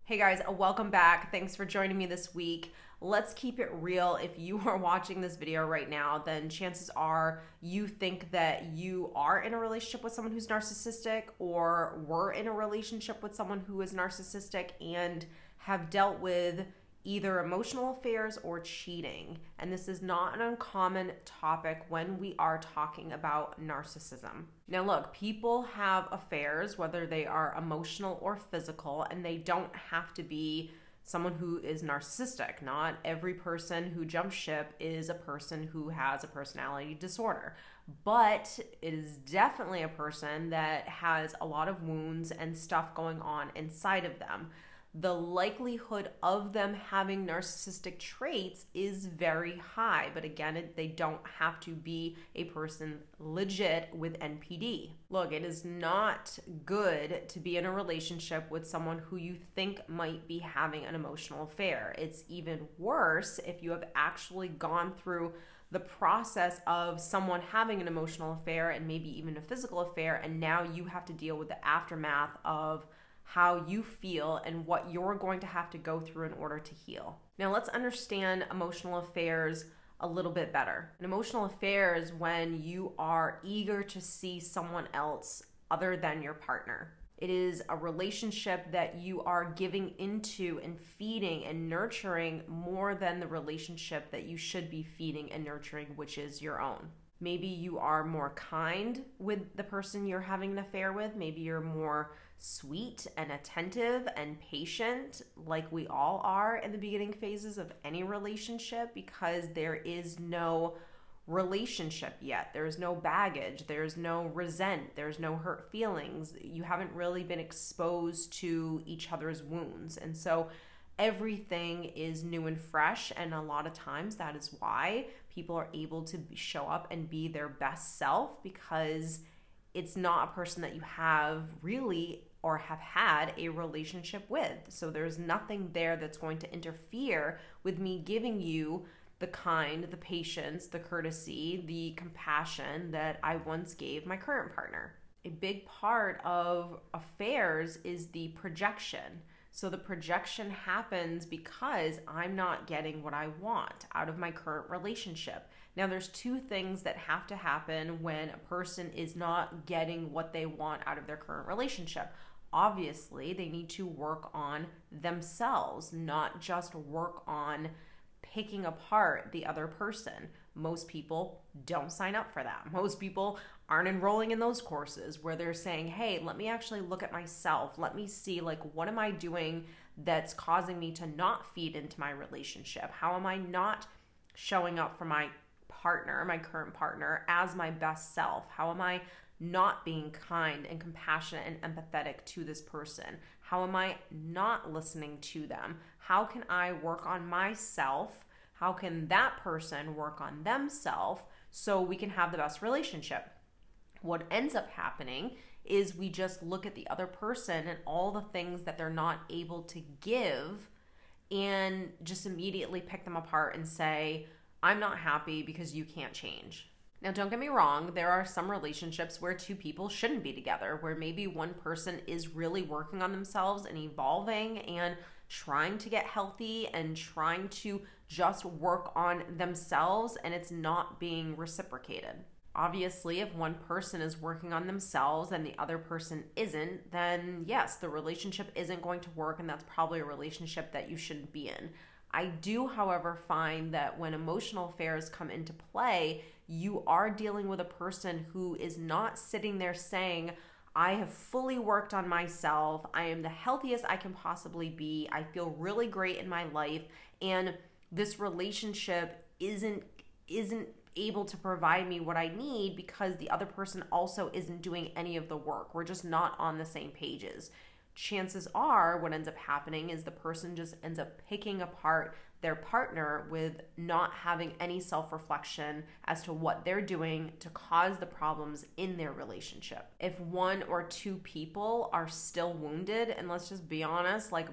Hey guys, welcome back. Thanks for joining me this week. Let's keep it real. If you are watching this video right now, then chances are you think that you are in a relationship with someone who's narcissistic or were in a relationship with someone who is narcissistic and have dealt with either emotional affairs or cheating. And this is not an uncommon topic when we are talking about narcissism. Now look, people have affairs, whether they are emotional or physical, and they don't have to be someone who is narcissistic. Not every person who jumps ship is a person who has a personality disorder, but it is definitely a person that has a lot of wounds and stuff going on inside of them. The likelihood of them having narcissistic traits is very high. But again, they don't have to be a person legit with NPD. Look, it is not good to be in a relationship with someone who you think might be having an emotional affair. It's even worse if you have actually gone through the process of someone having an emotional affair and maybe even a physical affair, and now you have to deal with the aftermath of how you feel and what you're going to have to go through in order to heal. Now let's understand emotional affairs a little bit better. An emotional affair is when you are eager to see someone else other than your partner. It is a relationship that you are giving into and feeding and nurturing more than the relationship that you should be feeding and nurturing, which is your own. Maybe you are more kind with the person you're having an affair with. Maybe you're more sweet and attentive and patient, like we all are in the beginning phases of any relationship, because there is no relationship yet. There's no baggage. There's no resent. There's no hurt feelings. You haven't really been exposed to each other's wounds. And so everything is new and fresh, and a lot of times that is why people are able to show up and be their best self, because it's not a person that you have really or have had a relationship with. So there's nothing there that's going to interfere with me giving you the kind, the patience, the courtesy, the compassion that I once gave my current partner. A big part of affairs is the projection. So the projection happens because I'm not getting what I want out of my current relationship. Now, there's two things that have to happen when a person is not getting what they want out of their current relationship. Obviously, they need to work on themselves, not just work on picking apart the other person. Most people don't sign up for that. Most people aren't enrolling in those courses where they're saying, hey, let me actually look at myself. Let me see, like, what am I doing that's causing me to not feed into my relationship? How am I not showing up for my partner, my current partner, as my best self? How am I not being kind and compassionate and empathetic to this person? How am I not listening to them? How can I work on myself? How can that person work on themselves so we can have the best relationship? What ends up happening is we just look at the other person and all the things that they're not able to give and just immediately pick them apart and say, I'm not happy because you can't change. Now, don't get me wrong, there are some relationships where two people shouldn't be together, where maybe one person is really working on themselves and evolving and trying to get healthy and trying to just work on themselves, and it's not being reciprocated. Obviously, if one person is working on themselves and the other person isn't, then yes, the relationship isn't going to work, and that's probably a relationship that you shouldn't be in. I do, however, find that when emotional affairs come into play, you are dealing with a person who is not sitting there saying, I have fully worked on myself. I am the healthiest I can possibly be. I feel really great in my life. And this relationship isn't able to provide me what I need because the other person also isn't doing any of the work. We're just not on the same pages. Chances are what ends up happening is the person just ends up picking apart their partner with not having any self-reflection as to what they're doing to cause the problems in their relationship. If one or two people are still wounded, and let's just be honest, like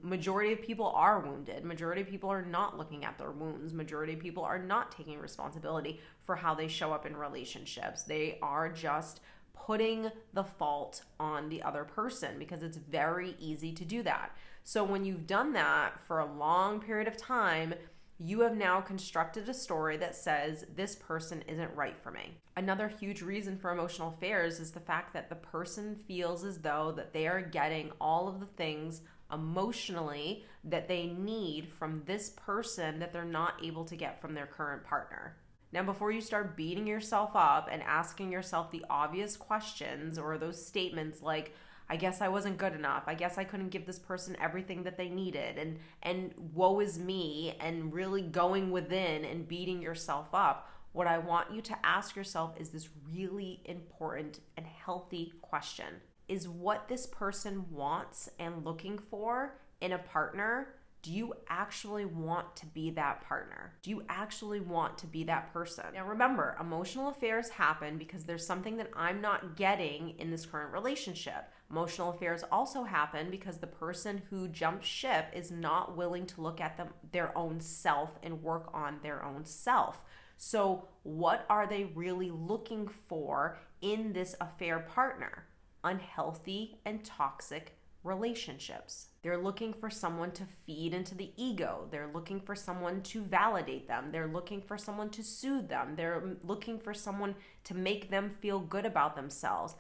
majority of people are wounded. Majority of people are not looking at their wounds. Majority of people are not taking responsibility for how they show up in relationships. They are just putting the fault on the other person because it's very easy to do that. So when you've done that for a long period of time, you have now constructed a story that says this person isn't right for me. Another huge reason for emotional affairs is the fact that the person feels as though that they are getting all of the things emotionally that they need from this person that they're not able to get from their current partner. Now, before you start beating yourself up and asking yourself the obvious questions or those statements like, I guess I wasn't good enough, I guess I couldn't give this person everything that they needed, and woe is me, and really going within and beating yourself up, what I want you to ask yourself is this really important and healthy question. Is what this person wants and looking for in a partner, do you actually want to be that partner? Do you actually want to be that person? Now remember, emotional affairs happen because there's something that I'm not getting in this current relationship. Emotional affairs also happen because the person who jumped ship is not willing to look at their own self and work on their own self. So what are they really looking for in this affair partner? Unhealthy and toxic relationships. They're looking for someone to feed into the ego. They're looking for someone to validate them. They're looking for someone to soothe them. They're looking for someone to make them feel good about themselves.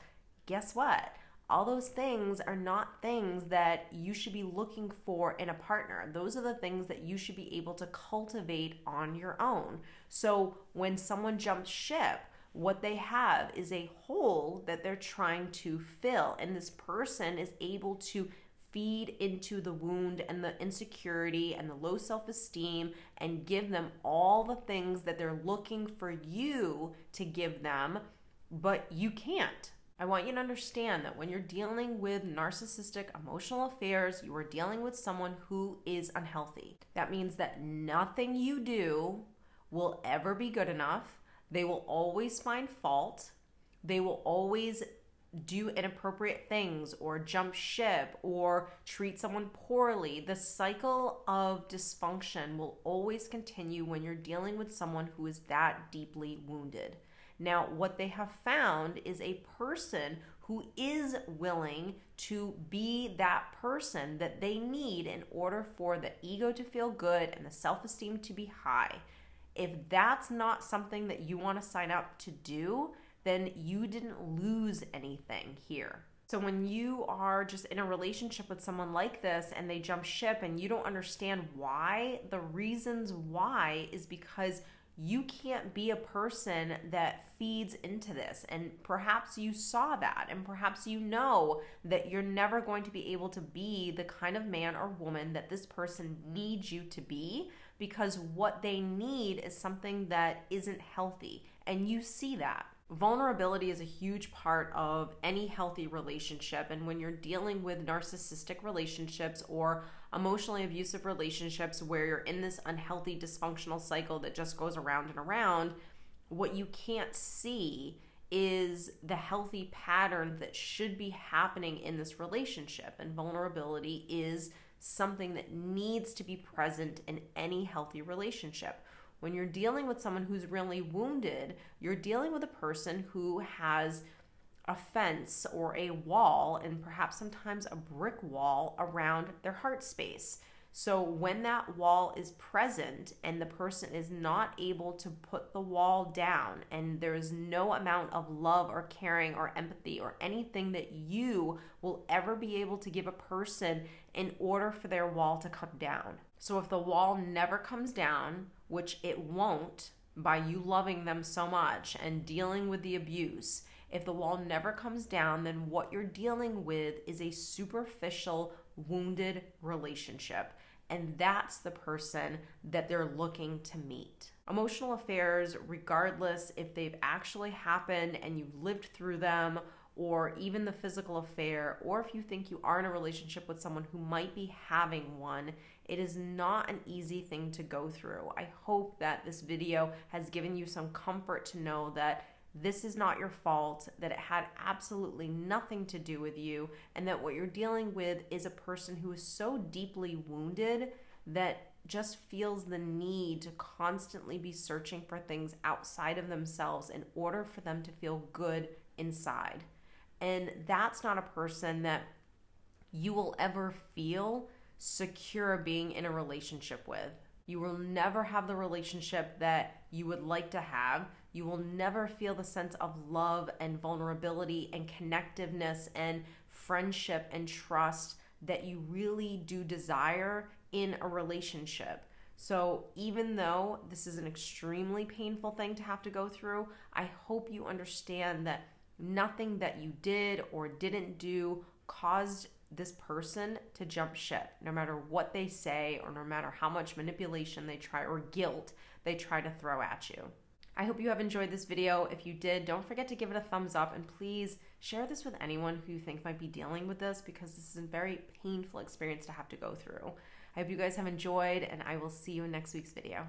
Guess what? All those things are not things that you should be looking for in a partner. Those are the things that you should be able to cultivate on your own. So when someone jumps ship, what they have is a hole that they're trying to fill, and this person is able to feed into the wound and the insecurity and the low self-esteem and give them all the things that they're looking for you to give them, but you can't. I want you to understand that when you're dealing with narcissistic emotional affairs, you are dealing with someone who is unhealthy. That means that nothing you do will ever be good enough. They will always find fault. They will always do inappropriate things or jump ship or treat someone poorly. The cycle of dysfunction will always continue when you're dealing with someone who is that deeply wounded. Now, what they have found is a person who is willing to be that person that they need in order for the ego to feel good and the self-esteem to be high. If that's not something that you want to sign up to do, then you didn't lose anything here. So when you are just in a relationship with someone like this and they jump ship and you don't understand why, the reasons why is because you can't be a person that feeds into this. And perhaps you saw that, and perhaps you know that you're never going to be able to be the kind of man or woman that this person needs you to be, because what they need is something that isn't healthy. And you see that. Vulnerability is a huge part of any healthy relationship, and when you're dealing with narcissistic relationships or emotionally abusive relationships where you're in this unhealthy dysfunctional cycle that just goes around and around, what you can't see is the healthy patterns that should be happening in this relationship. And vulnerability is something that needs to be present in any healthy relationship. When you're dealing with someone who's really wounded, you're dealing with a person who has a fence or a wall, and perhaps sometimes a brick wall around their heart space. So when that wall is present and the person is not able to put the wall down, and there is no amount of love or caring or empathy or anything that you will ever be able to give a person in order for their wall to come down. So if the wall never comes down, which it won't by you loving them so much and dealing with the abuse, if the wall never comes down, then what you're dealing with is a superficial, wounded relationship. And that's the person that they're looking to meet. Emotional affairs, regardless if they've actually happened and you've lived through them, or even the physical affair, or if you think you are in a relationship with someone who might be having one, it is not an easy thing to go through. I hope that this video has given you some comfort to know that this is not your fault, that it had absolutely nothing to do with you, and that what you're dealing with is a person who is so deeply wounded that just feels the need to constantly be searching for things outside of themselves in order for them to feel good inside. And that's not a person that you will ever feel secure being in a relationship with. You will never have the relationship that you would like to have. You will never feel the sense of love and vulnerability and connectiveness and friendship and trust that you really do desire in a relationship. So even though this is an extremely painful thing to have to go through, I hope you understand that nothing that you did or didn't do caused this person to jump ship, no matter what they say or no matter how much manipulation they try or guilt they try to throw at you. I hope you have enjoyed this video. If you did, don't forget to give it a thumbs up, and please share this with anyone who you think might be dealing with this, because this is a very painful experience to have to go through. I hope you guys have enjoyed, and I will see you in next week's video.